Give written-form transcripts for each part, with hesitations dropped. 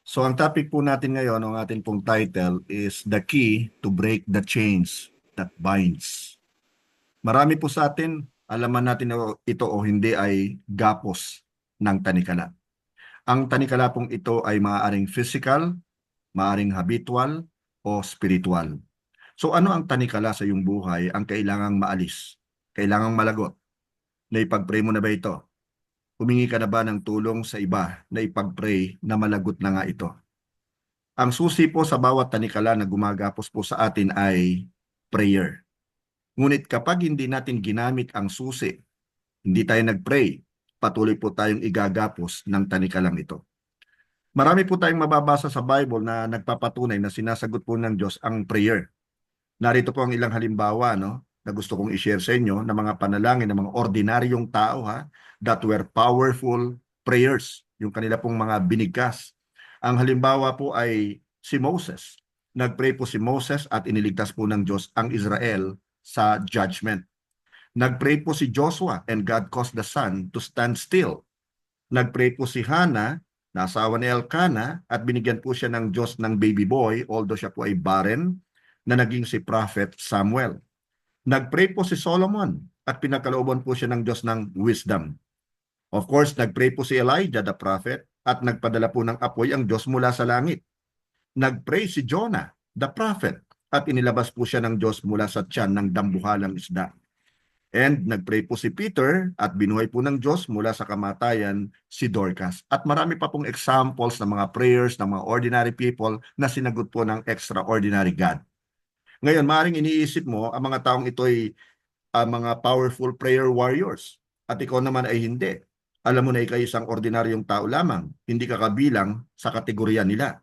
So ang topic po natin ngayon, ang ating pong title is The Key to Break the Chains that Binds. Marami po sa atin, alaman natin na ito o hindi ay gapos ng tanikala. Ang tanikala pong ito ay maaaring physical, maaaring habitual, o spiritual. So ano ang tanikala sa iyong buhay ang kailangang maalis? Kailangang malagot? Naipag-pray mo na ba ito? Humingi ka na ba ng tulong sa iba na ipag-pray na malagot na nga ito? Ang susi po sa bawat tanikala na gumagapos po sa atin ay prayer. Ngunit kapag hindi natin ginamit ang susi, hindi tayo nag-pray, patuloy po tayong igagapos ng tanikalang ito. Marami po tayong mababasa sa Bible na nagpapatunay na sinasagot po ng Diyos ang prayer. Narito po ang ilang halimbawa na gusto kong i-share sa inyo na mga panalangin ng mga ordinaryong tao that were powerful prayers, yung kanila pong mga binigkas. Ang halimbawa po ay si Moses. Nagpray po si Moses at iniligtas po ng Diyos ang Israel sa judgment. Nagpray po si Joshua and God caused the sun to stand still. Nagpray po si Hannah, na asawa ni Elkanah, at binigyan po siya ng Diyos ng baby boy, although siya po ay barren, na naging si Prophet Samuel. Nagpray po si Solomon at pinagkalooban po siya ng Diyos ng wisdom. Of course, nagpray po si Elijah the prophet at nagpadala po ng apoy ang Diyos mula sa langit. Nagpray si Jonah the prophet at inilabas po siya ng Diyos mula sa tiyan ng dambuhalang isda. And nagpray po si Peter at binuhay po ng Diyos mula sa kamatayan si Dorcas. At marami pa pong examples ng mga prayers ng mga ordinary people na sinagot po ng extraordinary God. Ngayon, maaaring iniisip mo, ang mga taong ito ay mga powerful prayer warriors. At ikaw naman ay hindi. Alam mo na ikaw isang ordinaryong tao lamang. Hindi ka kabilang sa kategorya nila.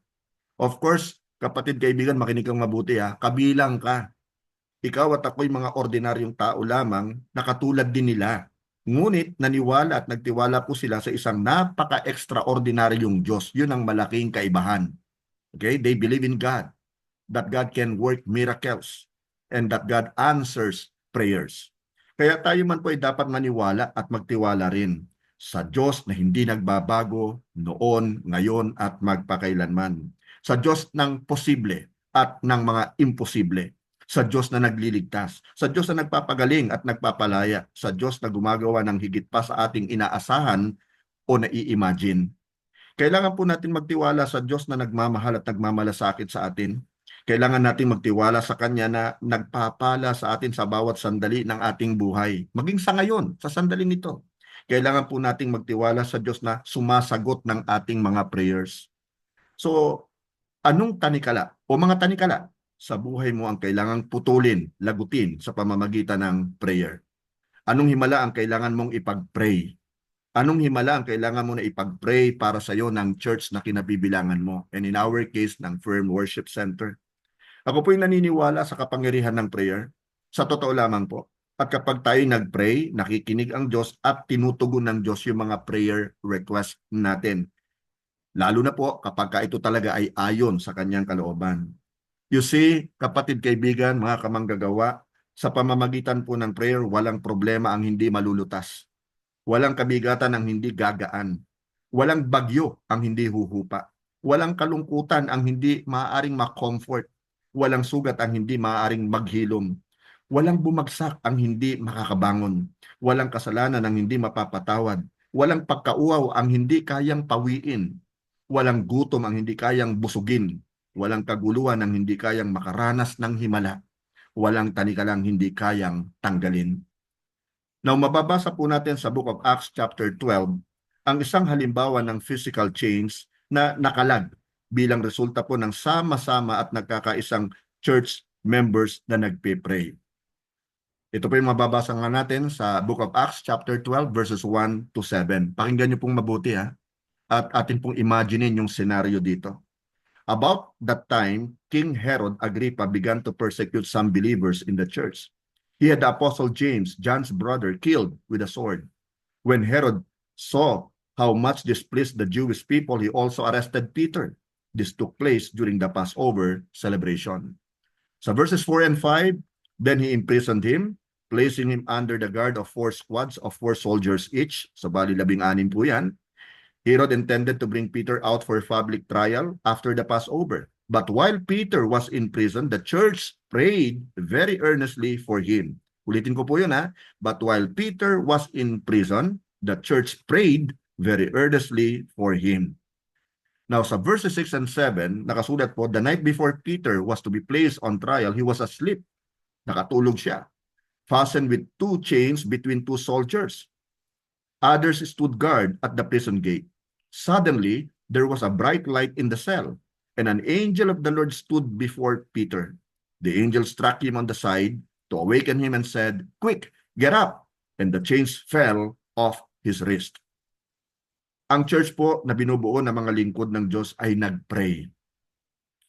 Of course, kapatid kaibigan, makinig kang mabuti kabilang ka. Ikaw at ako'y mga ordinaryong tao lamang na katulad din nila. Ngunit naniwala at nagtiwala po sila sa isang napaka-extraordinaryong Diyos. Yun ang malaking kaibahan. Okay? They believe in God, that God can work miracles, and that God answers prayers. Kaya tayo man po ay dapat maniwala at magtiwala rin sa Diyos na hindi nagbabago noon, ngayon at magpakailanman. Sa Diyos ng posible at ng mga imposible. Sa Diyos na nagliligtas, sa Diyos na nagpapagaling at nagpapalaya, sa Diyos na gumagawa ng higit pa sa ating inaasahan o nai-imagine. Kailangan po natin magtiwala sa Diyos na nagmamahal at nagmamalasakit sa atin. Kailangan natin magtiwala sa Kanya na nagpapala sa atin sa bawat sandali ng ating buhay. Maging sa ngayon, sa sandali nito. Kailangan po nating magtiwala sa Diyos na sumasagot ng ating mga prayers. So, anong tanikala o mga tanikala sa buhay mo ang kailangang putulin, lagutin sa pamamagitan ng prayer? Anong himala ang kailangan mong ipag-pray? Anong himala ang kailangan mo na ipag-pray para sa iyo ng church na kinabibilangan mo? And in our case, ng Firm Worship Center. Ako po'y naniniwala sa kapangyarihan ng prayer. Sa totoo lamang po. At kapag tayo nag-pray, nakikinig ang Diyos at tinutugon ng Diyos yung mga prayer request natin. Lalo na po kapag ito talaga ay ayon sa kanyang kalooban. You see, kapatid kaibigan, mga kamanggagawa, sa pamamagitan po ng prayer, walang problema ang hindi malulutas. Walang kabigatan ang hindi gagaan. Walang bagyo ang hindi huhupa. Walang kalungkutan ang hindi maaaring ma-comfort. Walang sugat ang hindi maaaring maghilom. Walang bumagsak ang hindi makakabangon. Walang kasalanan ang hindi mapapatawad. Walang pagkauaw ang hindi kayang pawiin. Walang gutom ang hindi kayang busugin. Walang kaguluhan ang hindi kayang makaranas ng himala. Walang tanikalang hindi kayang tanggalin. Now, mababasa po natin sa Book of Acts chapter 12 ang isang halimbawa ng physical change na nakalag bilang resulta po ng sama-sama at nagkakaisang church members na nagpe-pray. Ito po yung mababasa nga natin sa Book of Acts chapter 12 verses 1 to 7. Pakinggan niyo pong mabuti at atin pong imaginein yung scenario dito. About that time, King Herod Agrippa began to persecute some believers in the church. He had the apostle James, John's brother, killed with a sword. When Herod saw how much this pleased the Jewish people, he also arrested Peter. This took place during the Passover celebration. Sa verses 4 and 5, then he imprisoned him, placing him under the guard of 4 squads of 4 soldiers each. So bali 16 po yan. Herod intended to bring Peter out for public trial after the Passover. But while Peter was in prison, the church prayed very earnestly for him. Ulitin ko po yun ha. But while Peter was in prison, the church prayed very earnestly for him. Now, sa verses 6 and 7, nakasulat po, the night before Peter was to be placed on trial, he was asleep. Nakatulog siya, fastened with two chains between two soldiers. Others stood guard at the prison gate. Suddenly, there was a bright light in the cell, and an angel of the Lord stood before Peter. The angel struck him on the side to awaken him and said, "Quick, get up!" And the chains fell off his wrist. Ang church po na binubuo ng mga lingkod ng Diyos ay nag-pray.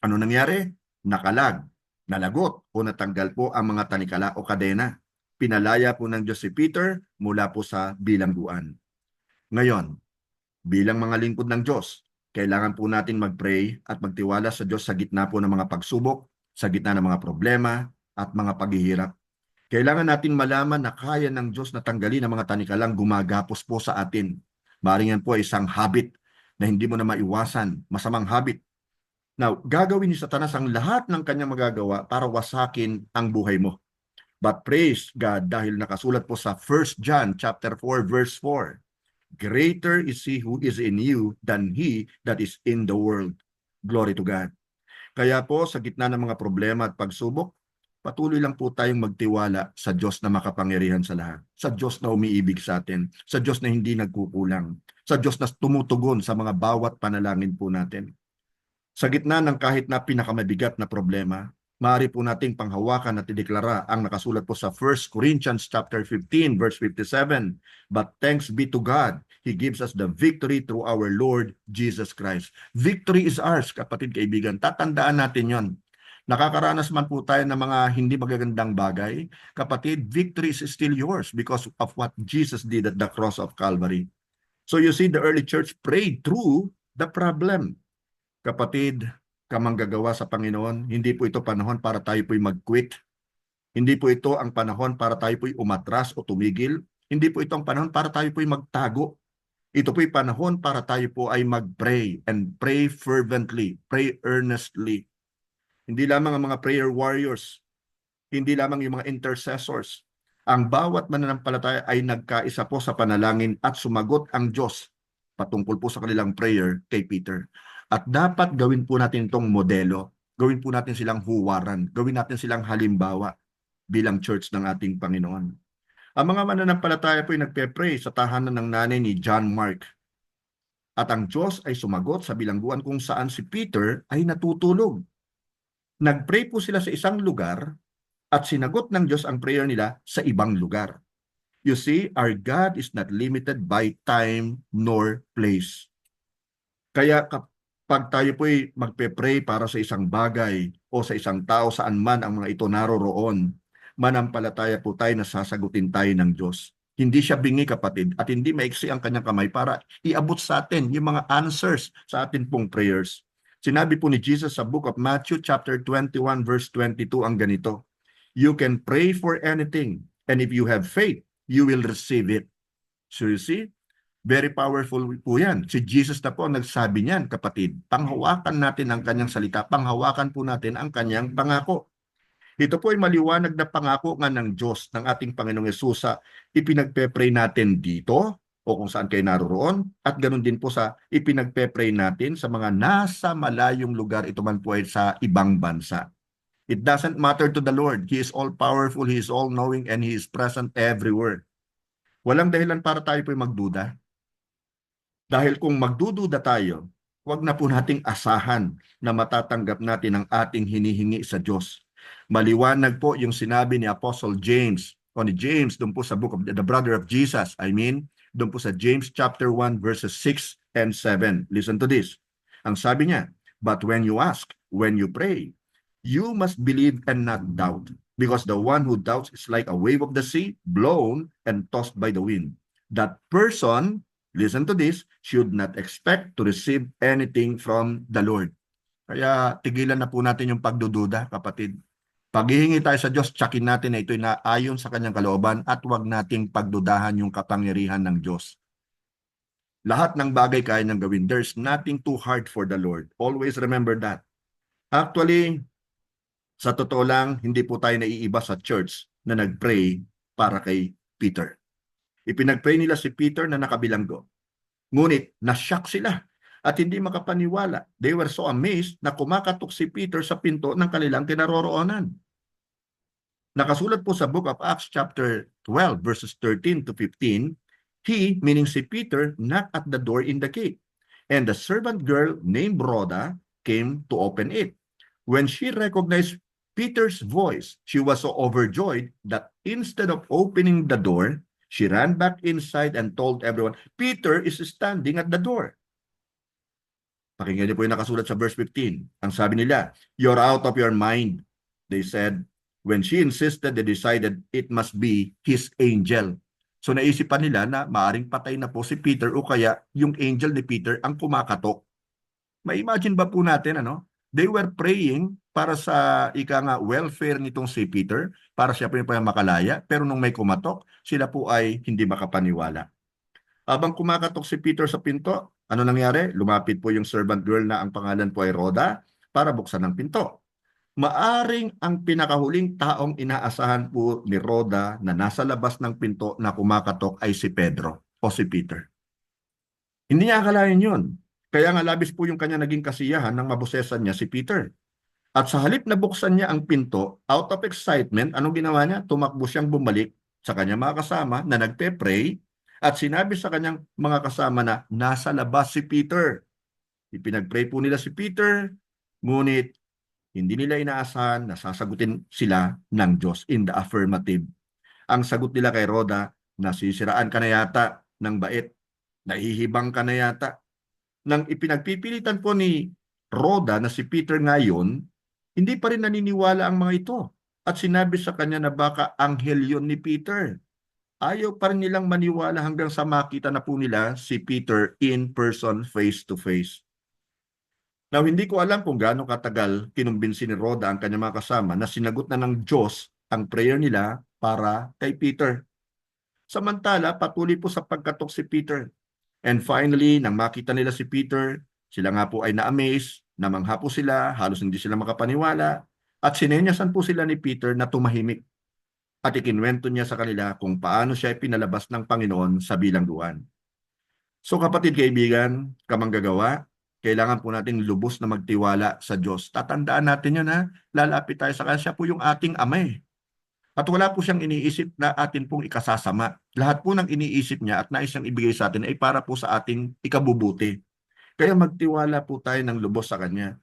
Ano nangyari? Nakalag, nalagot o natanggal po ang mga tanikala o kadena. Pinalaya po ng Diyos si Peter mula po sa bilangguan. Ngayon, bilang mga lingkod ng Diyos, kailangan po natin mag-pray at magtiwala sa Diyos sa gitna po ng mga pagsubok, sa gitna ng mga problema at mga paghihirap. Kailangan natin malaman na kaya ng Diyos na tanggalin ang mga tanikalang gumagapos po sa atin. Maaaring yan po ay isang habit na hindi mo na maiwasan, masamang habit. Now, gagawin ni Satanas ang lahat ng kanyang magagawa para wasakin ang buhay mo. But praise God dahil nakasulat po sa 1 John chapter 4 verse 4. Greater is he who is in you than he that is in the world. Glory to God. Kaya po sa gitna ng mga problema at pagsubok, patuloy lang po tayong magtiwala sa Diyos na makapangyarihan sa lahat. Sa Diyos na umiibig sa atin. Sa Diyos na hindi nagkukulang. Sa Diyos na tumutugon sa mga bawat panalangin po natin. Sa gitna ng kahit na pinakamabigat na problema, maaari po nating panghawakan at ideklara ang nakasulat po sa 1 Corinthians chapter 15 verse 57. But thanks be to God, He gives us the victory through our Lord Jesus Christ. Victory is ours, kapatid kaibigan. Tatandaan natin yon. Nakakaranas man po tayo ng mga hindi magagandang bagay, kapatid, victory is still yours because of what Jesus did at the cross of Calvary. So you see, the early church prayed through the problem. Kapatid, kamanggagawa sa Panginoon, hindi po ito panahon para tayo po'y mag-quit. Hindi po ito ang panahon para tayo po'y umatras o tumigil. Hindi po ito ang panahon para tayo po'y magtago. Ito po'y panahon para tayo po ay mag-pray and pray fervently, pray earnestly. Hindi lamang ang mga prayer warriors, hindi lamang yung mga intercessors. Ang bawat mananampalataya ay nagkaisa po sa panalangin at sumagot ang Diyos patungkol po sa kanilang prayer kay Peter. At dapat gawin po natin itong modelo. Gawin po natin silang huwaran. Gawin natin silang halimbawa bilang church ng ating Panginoon. Ang mga mananampalataya po ay nagpe-pray sa tahanan ng nanay ni John Mark. At ang Diyos ay sumagot sa bilangguan kung saan si Peter ay natutulog. Nag-pray po sila sa isang lugar at sinagot ng Diyos ang prayer nila sa ibang lugar. You see, our God is not limited by time nor place. Kaya kapag tayo po'y magpe-pray para sa isang bagay o sa isang tao saan man ang mga ito naroroon, manampalataya po tayo na sasagutin tayo ng Diyos. Hindi siya bingi, kapatid, at hindi maiksi ang kanyang kamay para iabot sa atin yung mga answers sa atin pong prayers. Sinabi po ni Jesus sa book of Matthew chapter 21 verse 22 ang ganito, you can pray for anything, and if you have faith, you will receive it. So you see, very powerful po yan. Si Jesus na po ang nagsabi niyan, kapatid. Panghawakan natin ang kanyang salita, panghawakan po natin ang kanyang pangako. Ito po ay maliwanag na pangako nga ng Diyos, ng ating Panginoong Yesus sa ipinagpe-pray natin dito, o kung saan kayo naroroon, at ganun din po sa ipinagpe-pray natin sa mga nasa malayong lugar, ito man po ay sa ibang bansa. It doesn't matter to the Lord. He is all-powerful, He is all-knowing, and He is present everywhere. Walang dahilan para tayo po'y magduda. Dahil kung magdududa tayo, huwag na po nating asahan na matatanggap natin ang ating hinihingi sa Diyos. Maliwanag po yung sinabi ni Apostle James, o ni James, doon po sa book of the brother of Jesus, doon po sa James chapter 1 verses 6 and 7. Listen to this. Ang sabi niya, but when you ask, when you pray, you must believe and not doubt, because the one who doubts is like a wave of the sea, blown and tossed by the wind. That person, listen to this, should not expect to receive anything from the Lord. Kaya tigilan na po natin yung pagdududa, kapatid. Paghihingi tayo sa Diyos, tsakin natin na ito'y naayon sa kanyang kalooban at huwag nating pagdudahan yung kapangyarihan ng Diyos. Lahat ng bagay kaya niyang gawin. There's nothing too hard for the Lord. Always remember that. Actually, sa totoo lang, hindi po tayo naiiba sa church na nag-pray para kay Peter. Ipinag-pray nila si Peter na nakabilanggo. Ngunit, na-shock sila at hindi makapaniwala. They were so amazed na kumakatok si Peter sa pinto ng kanilang kinaroroonan. Nakasulat po sa Book of Acts chapter 12 verses 13 to 15, he, meaning si Peter, knocked at the door in the gate. And the servant girl named Rhoda came to open it. When she recognized Peter's voice, she was so overjoyed that instead of opening the door, she ran back inside and told everyone, Peter is standing at the door. Pakinggan niyo po yung nakasulat sa verse 15. Ang sabi nila, you're out of your mind. They said, when she insisted, they decided it must be his angel. So naisipan nila na maaring patay na po si Peter o kaya yung angel ni Peter ang kumakatok. May-imagine ba po natin, ano? They were praying para sa welfare nitong si Peter, para siya po yung makalaya, pero nung may kumatok, sila po ay hindi makapaniwala. Habang kumakatok si Peter sa pinto, ano nangyari? Lumapit po yung servant girl na ang pangalan po ay Rhoda para buksan ang pinto. Maaring ang pinakahuling taong inaasahan po ni Rhoda na nasa labas ng pinto na kumakatok ay si Pedro o si Peter. Hindi niya akalain yun. Kaya nga labis po yung kanya naging kasiyahan nang mabusesan niya si Peter. At sa halip na buksan niya ang pinto, out of excitement, anong ginawa niya? Tumakbo siyang bumalik sa kanyang mga kasama na nagpe-pray at sinabi sa kanyang mga kasama na nasa labas si Peter. Ipinag-pray po nila si Peter, ngunit hindi nila inaasahan na sasagutin sila ng Diyos in the affirmative. Ang sagot nila kay Rhoda, nasisiraan ka na yata ng bait, nahihibang ka na yata. Nang ipinagpipilitan po ni Rhoda na si Peter ngayon, hindi pa rin naniniwala ang mga ito. At sinabi sa kanya na baka anghel yon ni Peter. Ayaw pa rin nilang maniwala hanggang sa makita na po nila si Peter in person, face to face. Now, hindi ko alam kung gaano katagal kinumbinsi ni Rhoda ang kanyang mga kasama na sinagot na ng Diyos ang prayer nila para kay Peter. Samantala, patuloy po sa pagkatok si Peter. And finally, nang makita nila si Peter, sila nga po ay na-amaze, namangha po sila, halos hindi sila makapaniwala, at sinenyasan po sila ni Peter na tumahimik. At ikinwento niya sa kanila kung paano siya pinalabas ng Panginoon sa bilangguan. So kapatid kaibigan, kamanggagawa, kailangan po natin lubos na magtiwala sa Diyos. Tatandaan natin yun ha, lalapit tayo sa kanya, siya po yung ating ama eh. At wala po siyang iniisip na atin pong ikasasama. Lahat po ng iniisip niya at nais niyang ibigay sa atin ay para po sa ating ikabubuti. Kaya magtiwala po tayo ng lubos sa Kanya.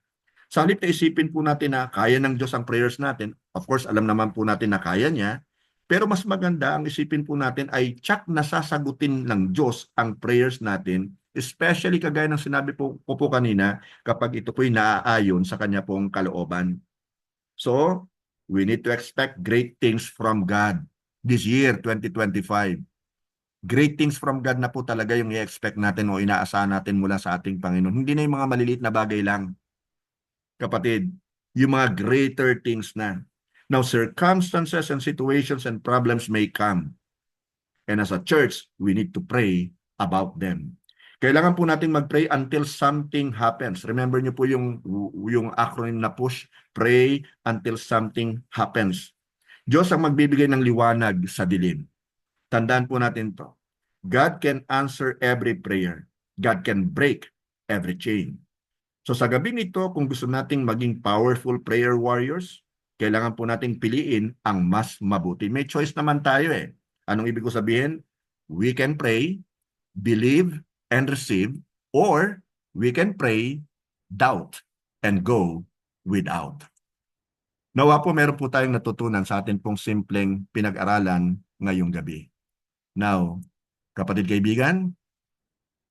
Sa halip na isipin po natin na kaya ng Diyos ang prayers natin, of course alam naman po natin na kaya niya, pero mas maganda ang isipin po natin ay tsak na sasagutin ng Diyos ang prayers natin, especially kagaya ng sinabi ko po kanina kapag ito po'y naaayon sa Kanya pong kalooban. So, we need to expect great things from God this year, 2025. Great things from God na po talaga yung i-expect natin o inaasahan natin mula sa ating Panginoon. Hindi na yung mga maliliit na bagay lang. Kapatid, yung mga greater things na. Now, circumstances and situations and problems may come. And as a church, we need to pray about them. Kailangan po natin mag-pray until something happens. Remember niyo po yung acronym na PUSH, pray until something happens. Diyos ang magbibigay ng liwanag sa dilim. Tandaan po natin to. God can answer every prayer. God can break every chain. So sa gabing ito, kung gusto nating maging powerful prayer warriors, kailangan po nating piliin ang mas mabuti. May choice naman tayo eh. Anong ibig ko sabihin? We can pray, believe, and receive, or we can pray, doubt, and go without. Nawa po meron po tayong natutunan sa atin pong simpleng pinag-aralan ngayong gabi. Now, kapatid kaibigan,